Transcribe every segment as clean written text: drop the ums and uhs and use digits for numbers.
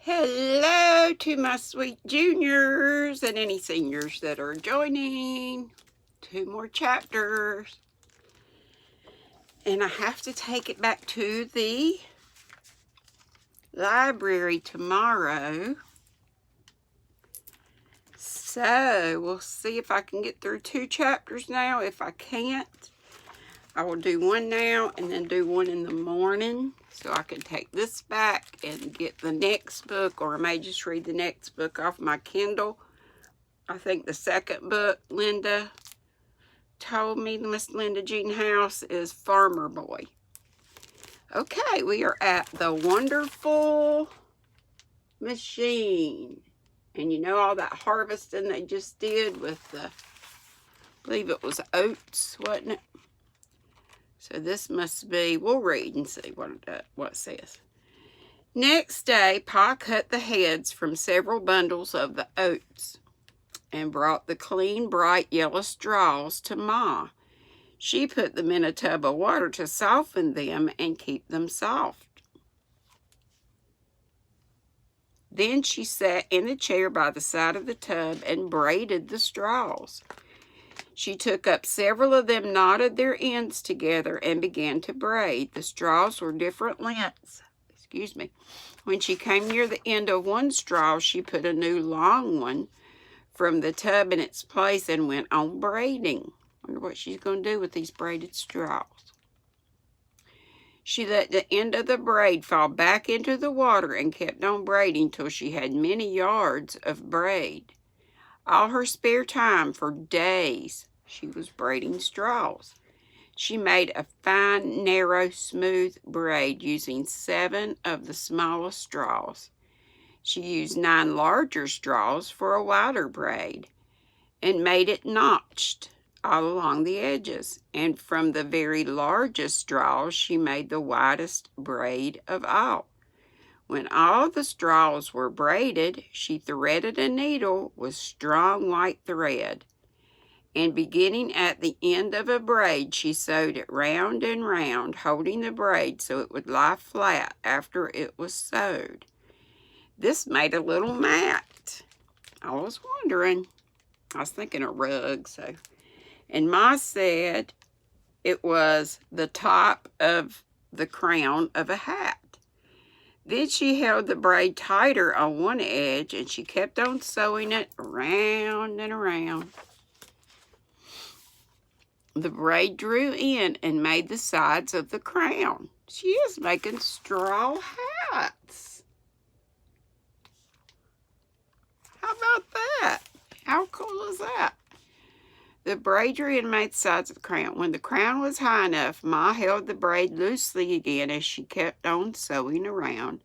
Hello to my sweet juniors and any seniors that are joining. 2 more chapters. And I have to take it back to the library tomorrow. So we'll see if I can get through 2 chapters now. If I can't, I will do one now and then do one in the morning. So I can take this back and get the next book, or I may just read the next book off my Kindle. I think the second book Linda told me, Miss Linda Jean House, is Farmer Boy. Okay, we are at the wonderful machine. And you know all that harvesting they just did with the, I believe it was oats, wasn't it? So this must be, we'll read and see what it says. Next day, Pa cut the heads from several bundles of the oats and brought the clean, bright yellow straws to Ma. She put them in a tub of water to soften them and keep them soft. Then she sat in the chair by the side of the tub and braided the straws. She took up several of them, knotted their ends together, and began to braid. The straws were different lengths. Excuse me. When she came near the end of one straw, she put a new long one from the tub in its place and went on braiding. Wonder what she's going to do with these braided straws. She let the end of the braid fall back into the water and kept on braiding till she had many yards of braid. All her spare time, for days, she was braiding straws. She made a fine, narrow, smooth braid using 7 of the smallest straws. She used 9 larger straws for a wider braid and made it notched all along the edges. And from the very largest straws, she made the widest braid of all. When all the straws were braided, she threaded a needle with strong white thread, and beginning at the end of a braid, she sewed it round and round, holding the braid so it would lie flat after it was sewed. This made a little mat. I was wondering. I was thinking a rug, so. And Ma said it was the top of the crown of a hat. Then she held the braid tighter on one edge, and she kept on sewing it around and around. The braid drew in and made the sides of the crown. She is making straw hats. How about that? How cool is that? The braid drew in and made the sides of the crown. When the crown was high enough, Ma held the braid loosely again as she kept on sewing around,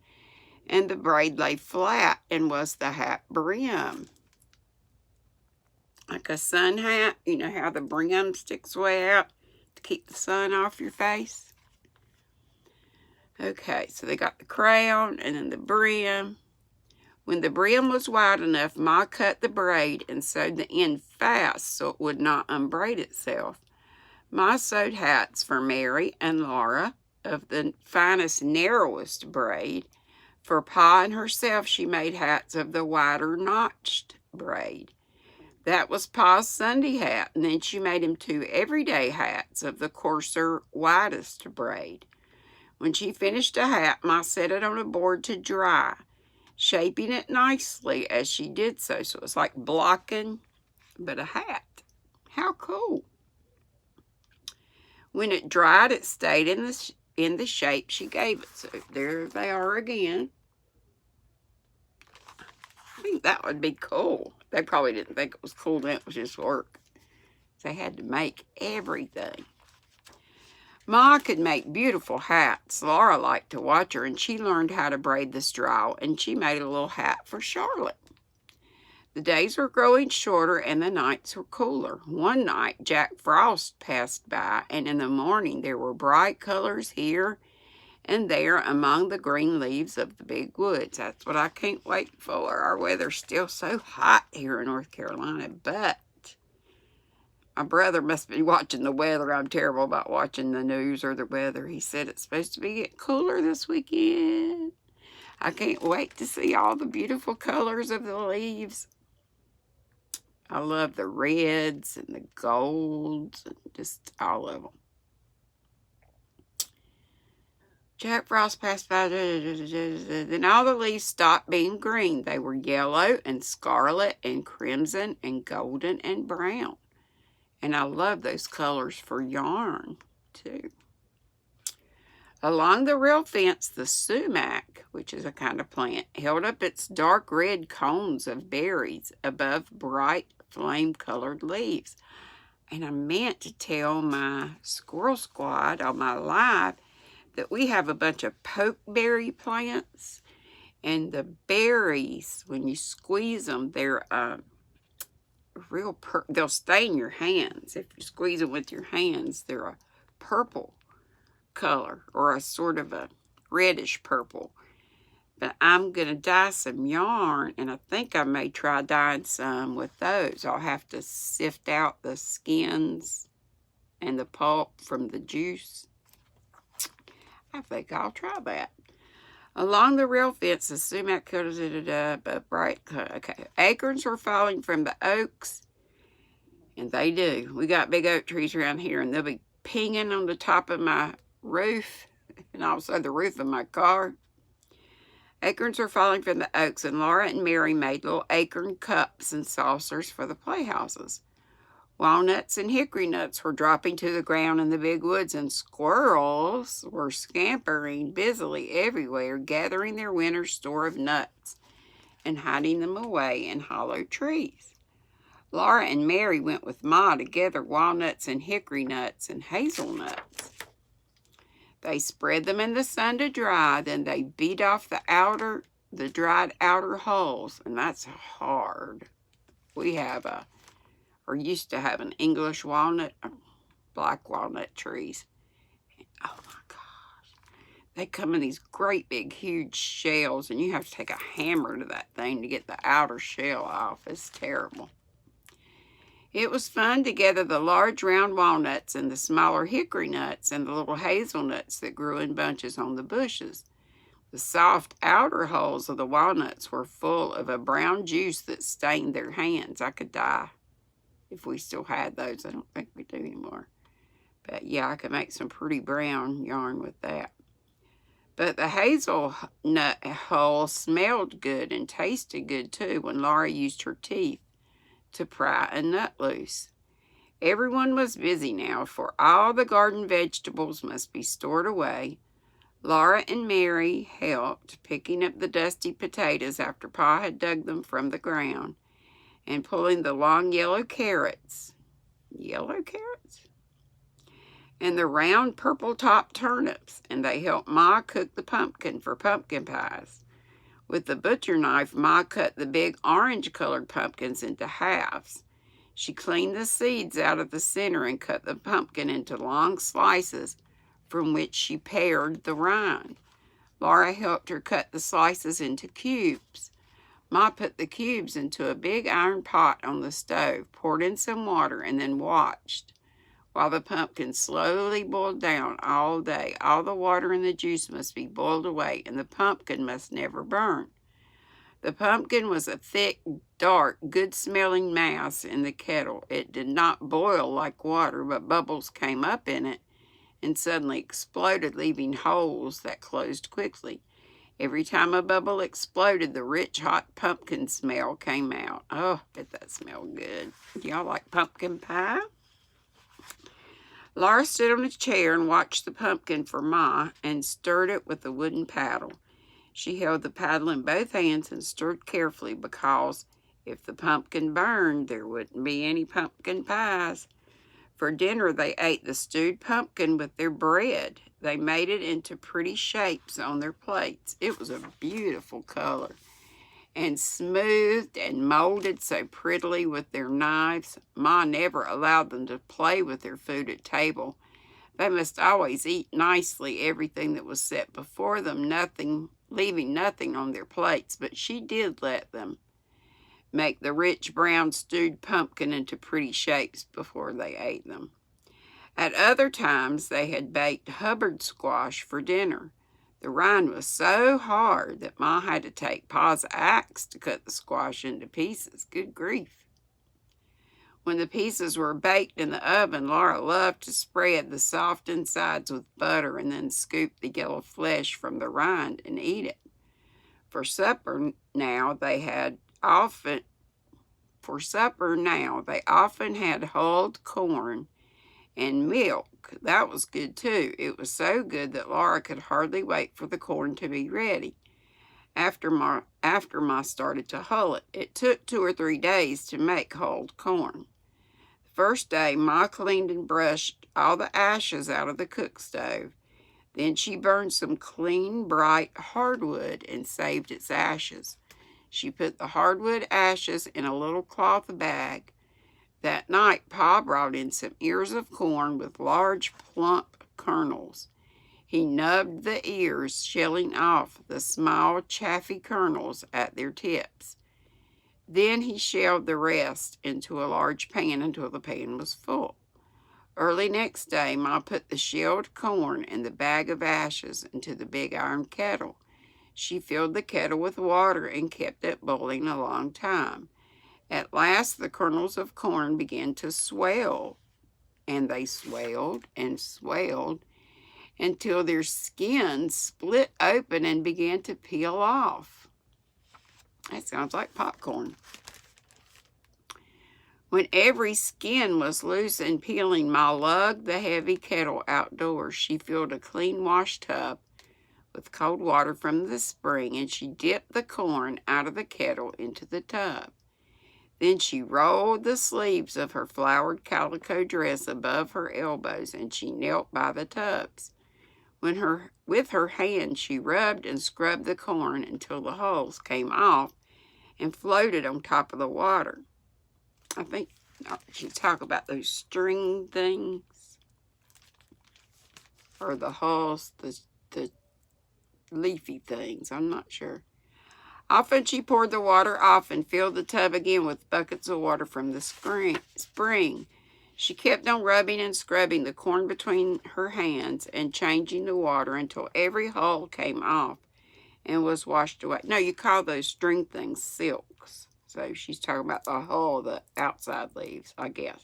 and the braid lay flat and was the hat brim. Like a sun hat. You know how the brim sticks way out to keep the sun off your face? Okay, so they got the crown and then the brim. When the brim was wide enough, Ma cut the braid and sewed the end fast so it would not unbraid itself. Ma sewed hats for Mary and Laura of the finest, narrowest braid. For Pa and herself, she made hats of the wider, notched braid. That was Pa's Sunday hat, and then she made him 2 everyday hats of the coarser, widest braid. When she finished a hat, Ma set it on a board to dry, shaping it nicely as she did so. So it was like blocking, but a hat. How cool. When it dried, it stayed in the shape she gave it. So there they are again. I think that would be cool. They probably didn't think it was cool, then it was just work. They had to make everything. Ma could make beautiful hats. Laura liked to watch her, and she learned how to braid the straw, and she made a little hat for Charlotte. The days were growing shorter, and the nights were cooler. One night, Jack Frost passed by, and in the morning there were bright colors here and there among the green leaves of the big woods. That's what I can't wait for. Our weather's still so hot here in North Carolina, but my brother must be watching the weather. I'm terrible about watching the news or the weather. He said it's supposed to be getting cooler this weekend. I can't wait to see all the beautiful colors of the leaves. I love the reds and the golds and just all of them. Jack Frost passed by, then all the leaves stopped being green. They were yellow and scarlet and crimson and golden and brown. And I love those colors for yarn, too. Along the rail fence, the sumac, which is a kind of plant, held up its dark red cones of berries above bright flame-colored leaves. And I meant to tell my squirrel squad on my live that we have a bunch of pokeberry plants, and the berries, when you squeeze them, they're they'll stain your hands. If you squeeze them with your hands, they're a purple color, or a sort of a reddish purple. But I'm going to dye some yarn, and I think I may try dyeing some with those. I'll have to sift out the skins and the pulp from the juice. I think I'll try that. Along the rail fence, the sumac coated it up a bright. Okay, acorns were falling from the oaks, and they do. We got big oak trees around here, and they'll be pinging on the top of my roof, and also the roof of my car. Acorns were falling from the oaks, and Laura and Mary made little acorn cups and saucers for the playhouses. Walnuts and hickory nuts were dropping to the ground in the big woods, and squirrels were scampering busily everywhere, gathering their winter store of nuts and hiding them away in hollow trees. Laura and Mary went with Ma to gather walnuts and hickory nuts and hazelnuts. They spread them in the sun to dry, then they beat off the dried outer hulls, and that's hard. We have or used to have an English walnut, black walnut trees. Oh my gosh. They come in these great big huge shells, and you have to take a hammer to that thing to get the outer shell off. It's terrible. It was fun to gather the large round walnuts and the smaller hickory nuts and the little hazelnuts that grew in bunches on the bushes. The soft outer hulls of the walnuts were full of a brown juice that stained their hands. I could die if we still had those. I don't think we do anymore. But yeah, I could make some pretty brown yarn with that. But the hazelnut hull smelled good and tasted good too when Laura used her teeth to pry a nut loose. Everyone was busy now, for all the garden vegetables must be stored away. Laura and Mary helped, picking up the dusty potatoes after Pa had dug them from the ground, and pulling the long yellow carrots, and the round purple-topped turnips, and they helped Ma cook the pumpkin for pumpkin pies. With the butcher knife, Ma cut the big orange-colored pumpkins into halves. She cleaned the seeds out of the center and cut the pumpkin into long slices from which she pared the rind. Laura helped her cut the slices into cubes. Ma put the cubes into a big iron pot on the stove, poured in some water, and then watched while the pumpkin slowly boiled down all day. All the water and the juice must be boiled away, and the pumpkin must never burn. The pumpkin was a thick, dark, good-smelling mass in the kettle. It did not boil like water, but bubbles came up in it and suddenly exploded, leaving holes that closed quickly. Every time a bubble exploded, the rich, hot pumpkin smell came out. Oh, bet that smelled good. Y'all like pumpkin pie? Laura stood on a chair and watched the pumpkin for Ma and stirred it with a wooden paddle. She held the paddle in both hands and stirred carefully because if the pumpkin burned, there wouldn't be any pumpkin pies. For dinner, they ate the stewed pumpkin with their bread. They made it into pretty shapes on their plates. It was a beautiful color, and smoothed and molded so prettily with their knives. Ma never allowed them to play with their food at table. They must always eat nicely everything that was set before them, leaving nothing on their plates, but she did let them make the rich brown stewed pumpkin into pretty shapes before they ate them. At other times, they had baked Hubbard squash for dinner. The rind was so hard that Ma had to take Pa's axe to cut the squash into pieces. Good grief. When the pieces were baked in the oven, Laura loved to spread the soft insides with butter and then scoop the yellow flesh from the rind and eat it. For supper now, they often had hulled corn and milk. That was good too. It was so good that Laura could hardly wait for the corn to be ready. After Ma started to hull it, it took 2 or 3 days to make hulled corn. The first day, Ma cleaned and brushed all the ashes out of the cook stove. Then she burned some clean, bright hardwood and saved its ashes. She put the hardwood ashes in a little cloth bag. That night, Pa brought in some ears of corn with large, plump kernels. He nubbed the ears, shelling off the small, chaffy kernels at their tips. Then he shelled the rest into a large pan until the pan was full. Early next day, Ma put the shelled corn and the bag of ashes into the big iron kettle. She filled the kettle with water and kept it boiling a long time. At last, the kernels of corn began to swell, and they swelled and swelled until their skins split open and began to peel off. That sounds like popcorn. When every skin was loose and peeling, Ma lugged the heavy kettle outdoors. She filled a clean wash tub with cold water from the spring, and she dipped the corn out of the kettle into the tub. Then she rolled the sleeves of her flowered calico dress above her elbows, and she knelt by the tubs. With her hand, she rubbed and scrubbed the corn until the hulls came off and floated on top of the water. I think she's talking about those string things, or the hulls, the leafy things. I'm not sure. Often she poured the water off and filled the tub again with buckets of water from the spring. She kept on rubbing and scrubbing the corn between her hands and changing the water until every hull came off and was washed away. No, you call those string things silks. So she's talking about the hull, the outside leaves, I guess.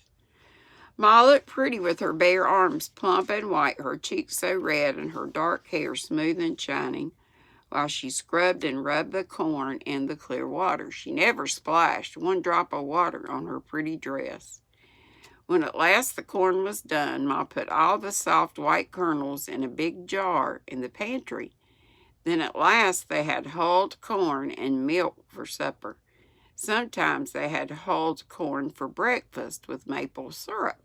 Ma looked pretty with her bare arms plump and white, her cheeks so red, and her dark hair smooth and shining, while she scrubbed and rubbed the corn in the clear water. She never splashed one drop of water on her pretty dress. When at last the corn was done, Ma put all the soft white kernels in a big jar in the pantry. Then at last they had hulled corn and milk for supper. Sometimes they had hulled corn for breakfast with maple syrup.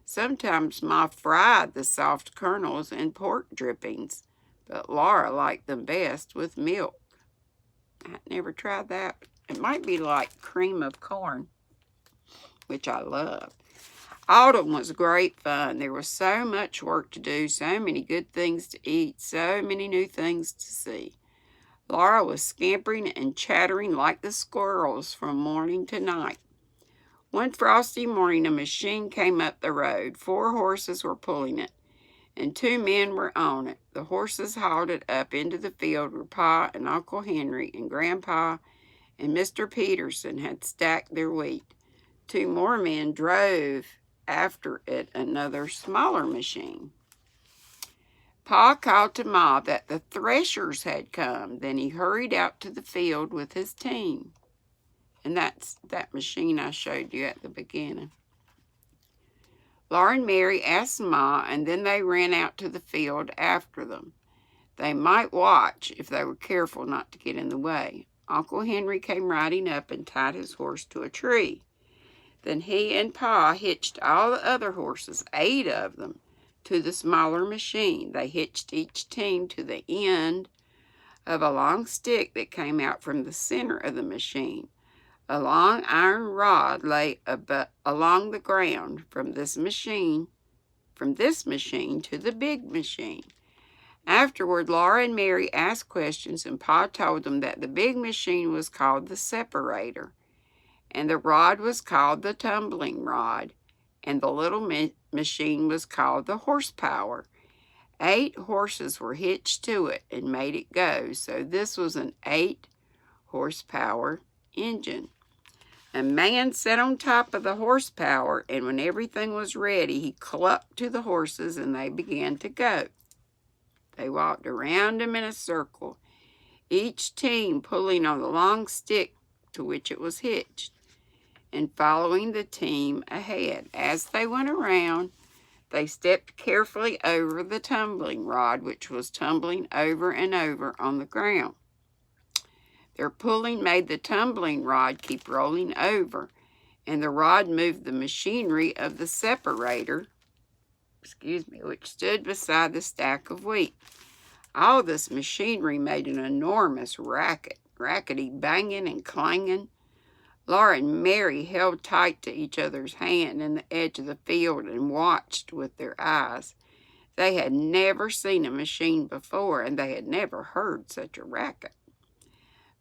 Sometimes Ma fried the soft kernels in pork drippings, but Laura liked them best with milk. I never tried that. It might be like cream of corn, which I love. Autumn was great fun. There was so much work to do, so many good things to eat, so many new things to see. Laura was scampering and chattering like the squirrels from morning to night. One frosty morning, a machine came up the road. 4 horses were pulling it, and 2 men were on it. The horses hauled it up into the field where Pa and Uncle Henry and Grandpa and Mr. Peterson had stacked their wheat. 2 more men drove after it another smaller machine. Pa called to Ma that the threshers had come. Then he hurried out to the field with his team. And that's that machine I showed you at the beginning. Laura and Mary asked Ma, and then they ran out to the field after them. They might watch if they were careful not to get in the way. Uncle Henry came riding up and tied his horse to a tree. Then he and Pa hitched all the other horses, 8 of them, to the smaller machine. They hitched each team to the end of a long stick that came out from the center of the machine. A long iron rod lay along the ground from this machine to the big machine. Afterward, Laura and Mary asked questions, and Pa told them that the big machine was called the separator, and the rod was called the tumbling rod, and the little machine was called the horsepower. 8 horses were hitched to it and made it go, so this was an 8-horsepower engine. A man sat on top of the horsepower, and when everything was ready, he clucked to the horses and they began to go. They walked around him in a circle, each team pulling on the long stick to which it was hitched, and following the team ahead. As they went around, they stepped carefully over the tumbling rod, which was tumbling over and over on the ground. Their pulling made the tumbling rod keep rolling over, and the rod moved the machinery of the separator, which stood beside the stack of wheat. All this machinery made an enormous rackety banging and clanging. Laura and Mary held tight to each other's hand in the edge of the field and watched with their eyes. They had never seen a machine before, and they had never heard such a racket.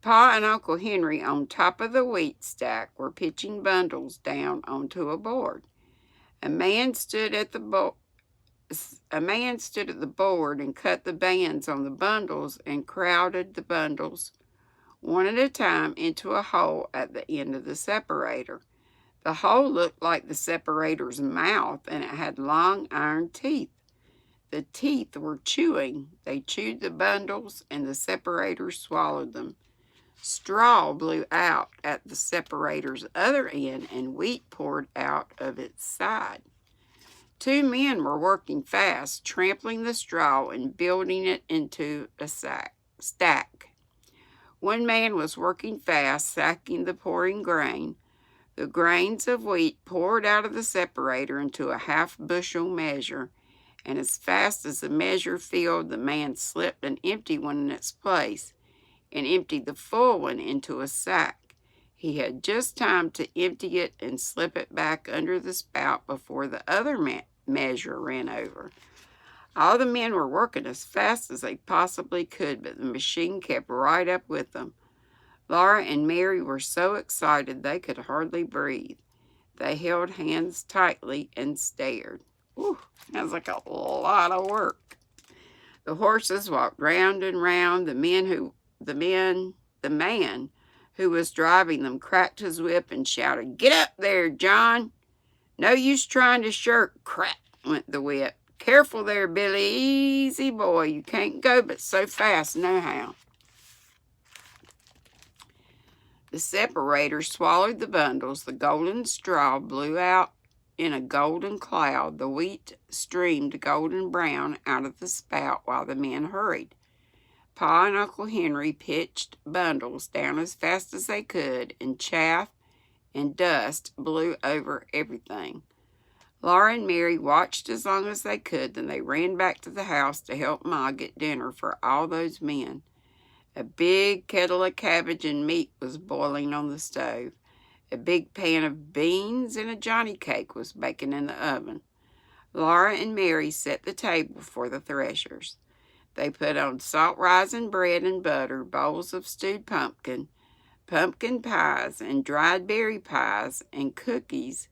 Pa and Uncle Henry, on top of the wheat stack, were pitching bundles down onto a board. A man stood at the board and cut the bands on the bundles and crowded the bundles one at a time into a hole at the end of the separator. The hole looked like the separator's mouth, and it had long iron teeth. The teeth were chewing. They chewed the bundles, and the separator swallowed them. Straw blew out at the separator's other end, and wheat poured out of its side. 2 men were working fast, trampling the straw and building it into a stack. One man was working fast, sacking the pouring grain. The grains of wheat poured out of the separator into a half-bushel measure, and as fast as the measure filled, the man slipped an empty one in its place and emptied the full one into a sack. He had just time to empty it and slip it back under the spout before the other measure ran over. All the men were working as fast as they possibly could, but the machine kept right up with them. Laura and Mary were so excited they could hardly breathe. They held hands tightly and stared. Whew, sounds like a lot of work. The horses walked round and round. The man who was driving them cracked his whip and shouted, "Get up there, John! No use trying to shirk." Crack went the whip. "Careful there, Billy. Easy, boy. You can't go but so fast nohow." The separator swallowed the bundles. The golden straw blew out in a golden cloud. The wheat streamed golden brown out of the spout while the men hurried. Pa and Uncle Henry pitched bundles down as fast as they could, and chaff and dust blew over everything. Laura and Mary watched as long as they could, then they ran back to the house to help Ma get dinner for all those men. A big kettle of cabbage and meat was boiling on the stove. A big pan of beans and a Johnny cake was baking in the oven. Laura and Mary set the table for the threshers. They put on salt rising bread and butter, bowls of stewed pumpkin, pumpkin pies and dried berry pies and cookies,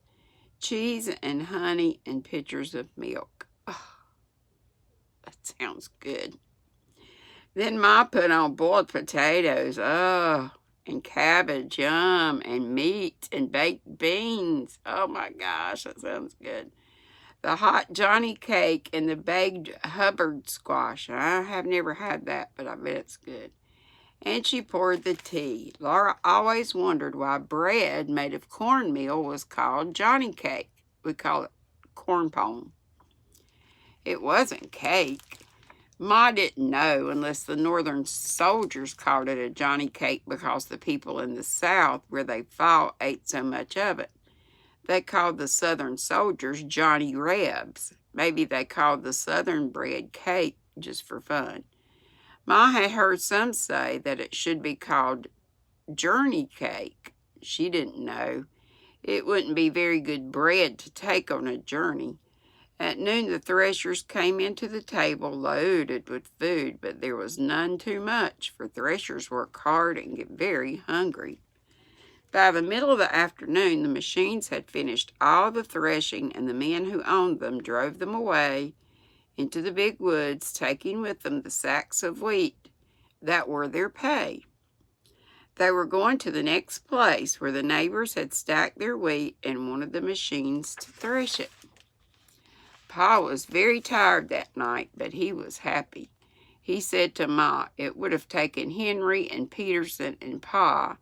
cheese and honey, and pitchers of milk. Oh, that sounds good. Then Ma put on boiled potatoes, and cabbage, yum, and meat and baked beans. Oh my gosh, that sounds good. The hot Johnny cake and the baked Hubbard squash. I have never had that, but I bet it's good. And she poured the tea. Laura always wondered why bread made of cornmeal was called Johnny cake. We call it corn pone. It wasn't cake. Ma didn't know unless the northern soldiers called it a Johnny cake because the people in the South where they fought ate so much of it. They called the southern soldiers Johnny Rebs. Maybe they called the southern bread cake just for fun. Ma had heard some say that it should be called journey cake. She didn't know. It wouldn't be very good bread to take on a journey. At noon, the threshers came into the table loaded with food, but there was none too much, for threshers work hard and get very hungry. By the middle of the afternoon, the machines had finished all the threshing, and the men who owned them drove them away into the big woods, taking with them the sacks of wheat that were their pay. They were going to the next place where the neighbors had stacked their wheat and wanted the machines to thresh it. Pa was very tired that night, but he was happy. He said to Ma, it would have taken Henry and Peterson and Pa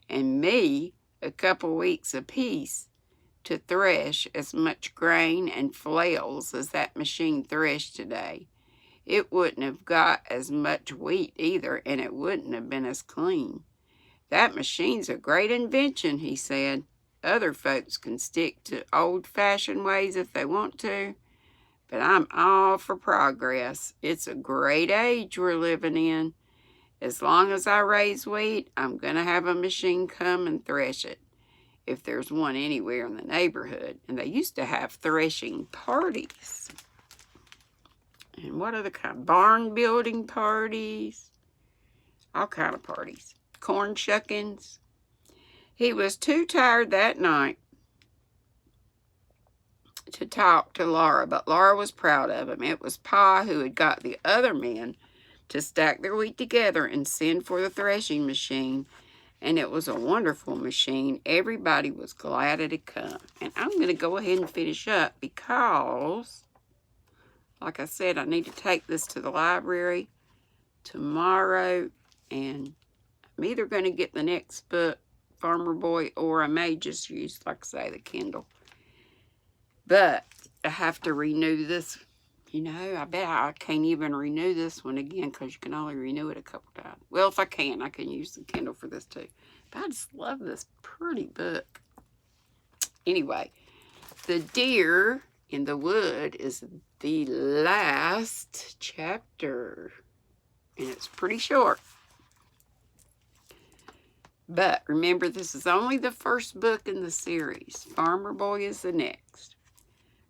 and me a couple weeks apiece to thresh as much grain and flails as that machine threshed today. It wouldn't have got as much wheat either, and it wouldn't have been as clean. That machine's a great invention, he said. Other folks can stick to old-fashioned ways if they want to, but I'm all for progress. It's a great age we're living in. As long as I raise wheat, I'm going to have a machine come and thresh it, if there's one anywhere in the neighborhood. And they used to have threshing parties. And what other kind? Barn building parties. All kind of parties. Corn shuckings. He was too tired that night to talk to Laura, but Laura was proud of him. It was Pa who had got the other men to stack their wheat together and send for the threshing machine, and it was a wonderful machine. Everybody was glad it had come. And I'm going to go ahead and finish up because, like I said, I need to take this to the library tomorrow, and I'm either going to get the next book, Farmer Boy, or I may just use, like I say, the Kindle. But I have to renew this. You know, I bet I can't even renew this one again because you can only renew it a couple times. Well, if I can use the Kindle for this too. But I just love this pretty book. Anyway, the deer in the wood is the last chapter. And it's pretty short. But remember, this is only the first book in the series. Farmer Boy is the next.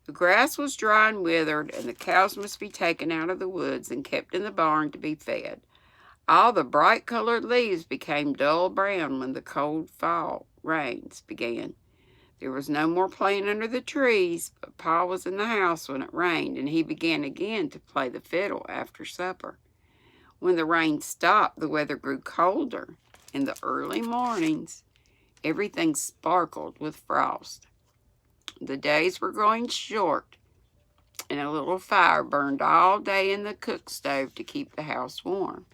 The grass was dry and withered, and the cows must be taken out of the woods and kept in the barn to be fed. All the bright-colored leaves became dull brown when the cold fall rains began. There was no more playing under the trees, but Pa was in the house when it rained, and he began again to play the fiddle after supper. When the rain stopped, the weather grew colder. In the early mornings, everything sparkled with frost. The days were growing short, and a little fire burned all day in the cook stove to keep the house warm.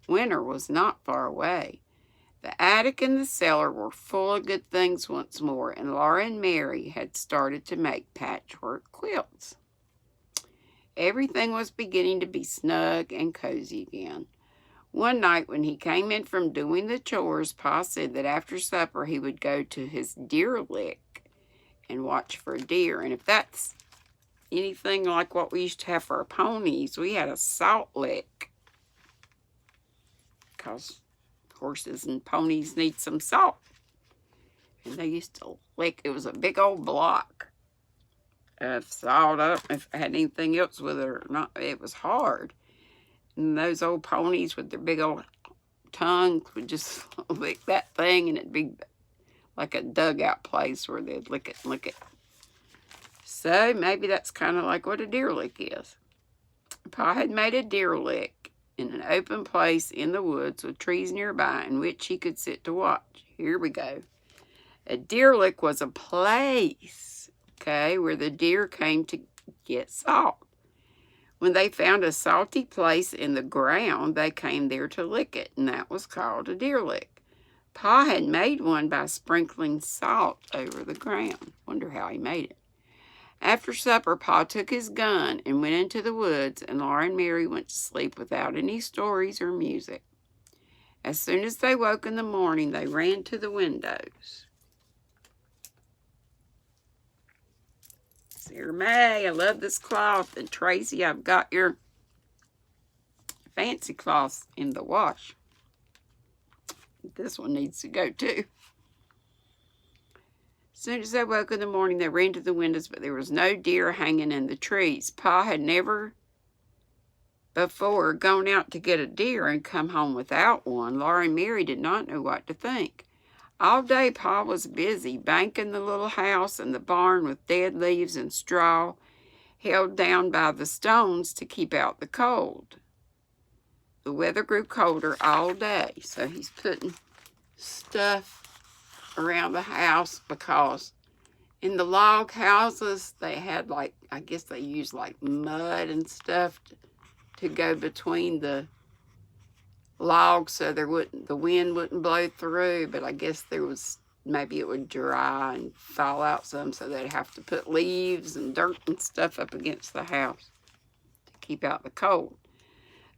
Winter was not far away. The attic and the cellar were full of good things once more, and Laura and Mary had started to make patchwork quilts. Everything was beginning to be snug and cozy again. One night when he came in from doing the chores, Pa said that after supper he would go to his deer lick and watch for a deer. And if that's anything like what we used to have for our ponies, we had a salt lick. Because horses and ponies need some salt. And they used to lick, it was a big old block of salt. I don't know if it had anything else with it or not. It was hard. And those old ponies with their big old tongues would just lick that thing, and it'd be like a dugout place where they'd lick it and lick it. So maybe that's kind of like what a deer lick is. Pa had made a deer lick in an open place in the woods with trees nearby in which he could sit to watch. Here we go. A deer lick was a place, okay, where the deer came to get salt. When they found a salty place in the ground, they came there to lick it, and that was called a deer lick. Pa had made one by sprinkling salt over the ground. Wonder how he made it. After supper, Pa took his gun and went into the woods, and Laura and Mary went to sleep without any stories or music. As soon as they woke in the morning, they ran to the windows. Dear May, I love this cloth. And Tracy, I've got your fancy cloths in the wash. This one needs to go too. As soon as they woke in the morning, they ran to the windows, but there was no deer hanging in the trees. Pa had never before gone out to get a deer and come home without one. Laura and Mary did not know what to think. All day, Pa was busy banking the little house and the barn with dead leaves and straw. held down by the stones to keep out the cold. The weather grew colder all day, so he's putting stuff around the house because in the log houses they had I guess they used mud and stuff to go between the logs so the wind wouldn't blow through, but I guess maybe it would dry and fall out some, so they'd have to put leaves and dirt and stuff up against the house to keep out the cold.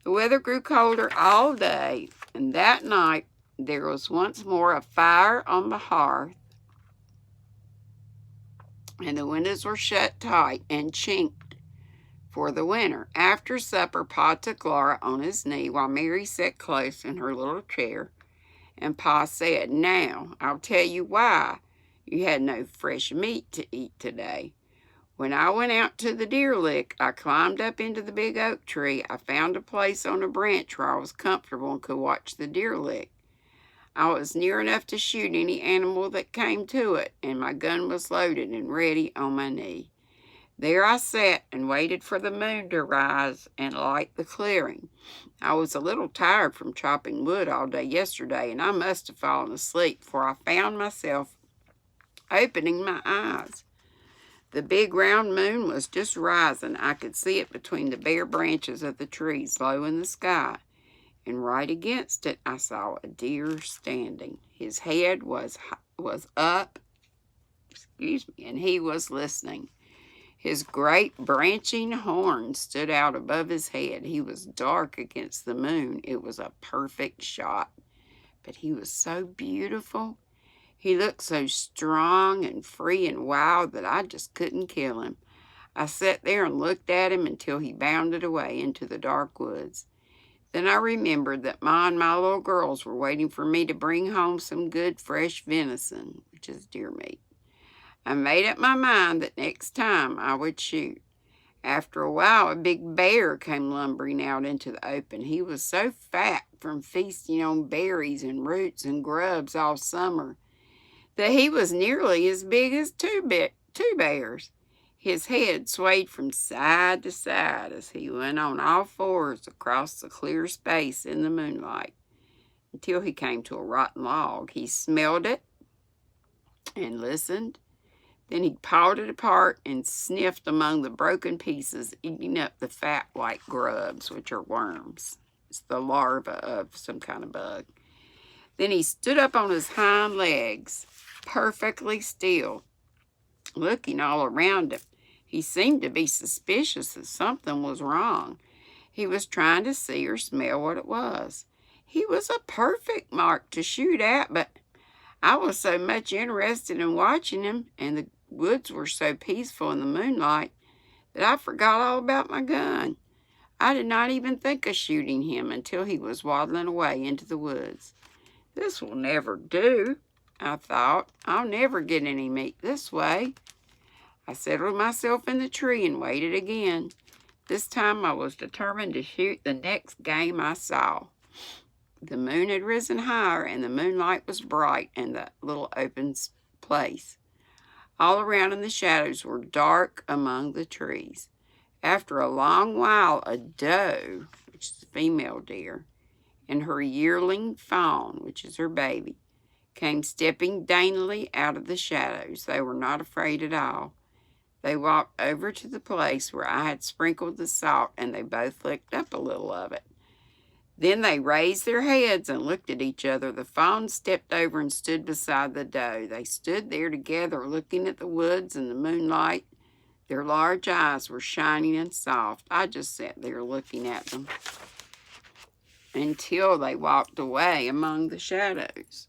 The weather grew colder all day, and that night there was once more a fire on the hearth, and the windows were shut tight and chinked for the winter. After supper, Pa took Laura on his knee while Mary sat close in her little chair, and Pa said, "Now, I'll tell you why you had no fresh meat to eat today. When I went out to the deer lick, I climbed up into the big oak tree. I found a place on a branch where I was comfortable and could watch the deer lick. I was near enough to shoot any animal that came to it, and my gun was loaded and ready on my knee. There I sat and waited for the moon to rise and light the clearing. I was a little tired from chopping wood all day yesterday, and I must have fallen asleep, for I found myself opening my eyes. The big round moon was just rising. I could see it between the bare branches of the trees low in the sky, and right against it I saw a deer standing. His head was up, and he was listening. His great branching horns stood out above his head. He was dark against the moon. It was a perfect shot. But he was so beautiful. He looked so strong and free and wild that I just couldn't kill him. I sat there and looked at him until he bounded away into the dark woods. Then I remembered that Ma and my little girls were waiting for me to bring home some good fresh venison, which is deer meat. I made up my mind that next time I would shoot. After a while, a big bear came lumbering out into the open. He was so fat from feasting on berries and roots and grubs all summer that he was nearly as big as two bears. His head swayed from side to side as he went on all fours across the clear space in the moonlight until he came to a rotten log. He smelled it and listened. Then he pawed it apart and sniffed among the broken pieces, eating up the fat white grubs, which are worms. It's the larva of some kind of bug. Then he stood up on his hind legs, perfectly still, looking all around him. He seemed to be suspicious that something was wrong. He was trying to see or smell what it was. He was a perfect mark to shoot at, but I was so much interested in watching him, and the woods were so peaceful in the moonlight, that I forgot all about my gun. I did not even think of shooting him until he was waddling away into the woods. This will never do, I thought. I'll never get any meat this way. I settled myself in the tree and waited again. This time I was determined to shoot the next game I saw. The moon had risen higher, and the moonlight was bright in the little open place. All around in the shadows were dark among the trees. After a long while, a doe, which is a female deer, and her yearling fawn, which is her baby, came stepping daintily out of the shadows. They were not afraid at all. They walked over to the place where I had sprinkled the salt, and they both licked up a little of it. Then they raised their heads and looked at each other. The fawn stepped over and stood beside the doe. They stood there together, looking at the woods and the moonlight. Their large eyes were shining and soft. I just sat there looking at them until they walked away among the shadows.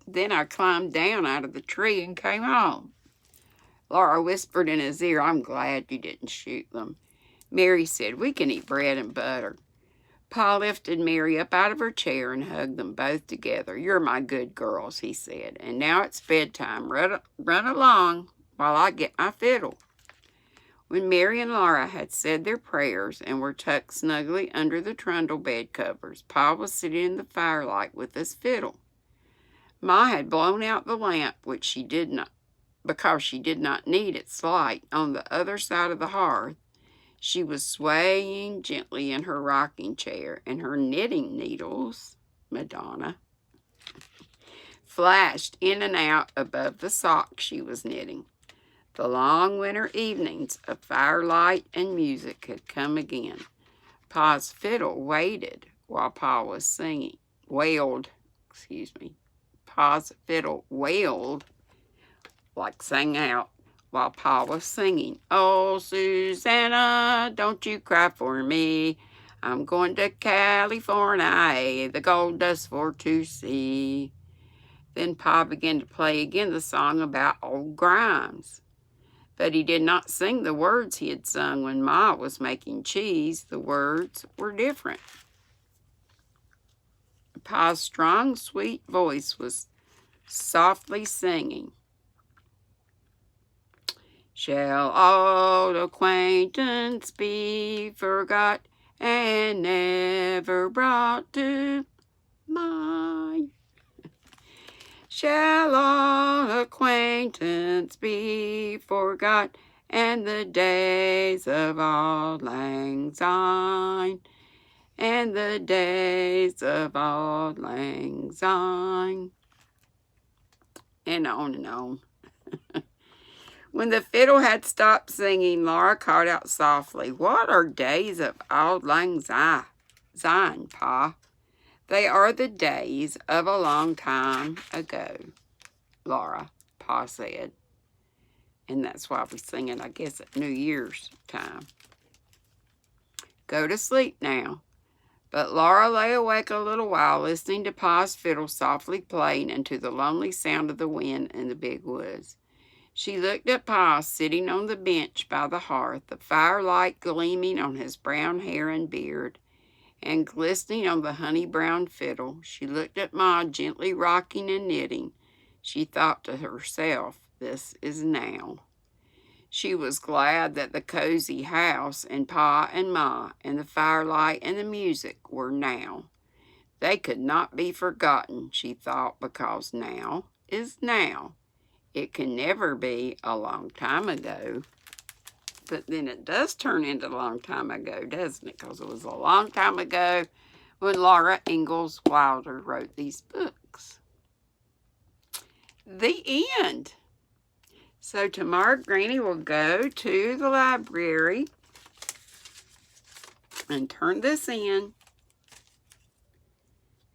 Then I climbed down out of the tree and came home. Laura whispered in his ear, "I'm glad you didn't shoot them." Mary said, "We can eat bread and butter." Pa lifted Mary up out of her chair and hugged them both together. "You're my good girls," he said. "And now it's bedtime. Run along while I get my fiddle." When Mary and Laura had said their prayers and were tucked snugly under the trundle bed covers, Pa was sitting in the firelight with his fiddle. Ma had blown out the lamp, which she did because she did not need its light. On the other side of the hearth, she was swaying gently in her rocking chair, and her knitting needles, Madonna, flashed in and out above the socks she was knitting. The long winter evenings of firelight and music had come again. Pa's fiddle waited while Pa was singing. Pa's fiddle wailed, like sang out, while Pa was singing. Oh, Susanna, don't you cry for me. I'm going to California, the gold dust for to see. Then Pa began to play again the song about old Grimes. But he did not sing the words he had sung when Ma was making cheese. The words were different. Pa's strong, sweet voice was softly singing. Shall old acquaintance be forgot and never brought to mind? Shall all acquaintance be forgot, and the days of auld lang syne, and the days of auld lang syne, and on and on. When the fiddle had stopped singing, Laura called out softly, "What are days of auld lang syne, Pa?" "They are the days of a long time ago, Laura," Pa said. And that's why we sing it, I guess, at New Year's time. "Go to sleep now." But Laura lay awake a little while, listening to Pa's fiddle softly playing and to the lonely sound of the wind in the big woods. She looked at Pa sitting on the bench by the hearth, the firelight gleaming on his brown hair and beard, and glistening on the honey-brown fiddle. She looked at Ma gently rocking and knitting. She thought to herself, "This is now." She was glad that the cozy house and Pa and Ma and the firelight and the music were now. They could not be forgotten, she thought, because now is now. It can never be a long time ago. But then it does turn into a long time ago, doesn't it? Because it was a long time ago when Laura Ingalls Wilder wrote these books. The end. So tomorrow, Granny will go to the library and turn this in.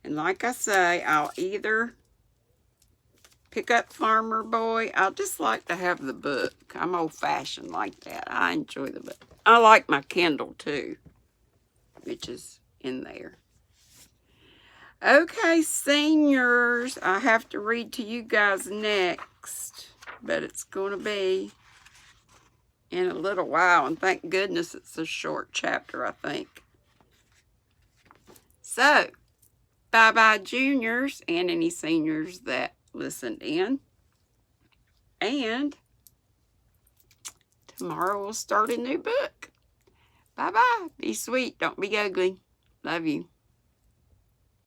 And like I say, I'll either pick up Farmer Boy. I just like to have the book. I'm old-fashioned like that. I enjoy the book. I like my Kindle too, which is in there. Okay, seniors, I have to read to you guys next, but it's going to be in a little while, and thank goodness it's a short chapter, I think. So, bye-bye, juniors, and any seniors that listened in. And tomorrow we'll start a new book. Bye-bye. Be sweet. Don't be ugly. Love you.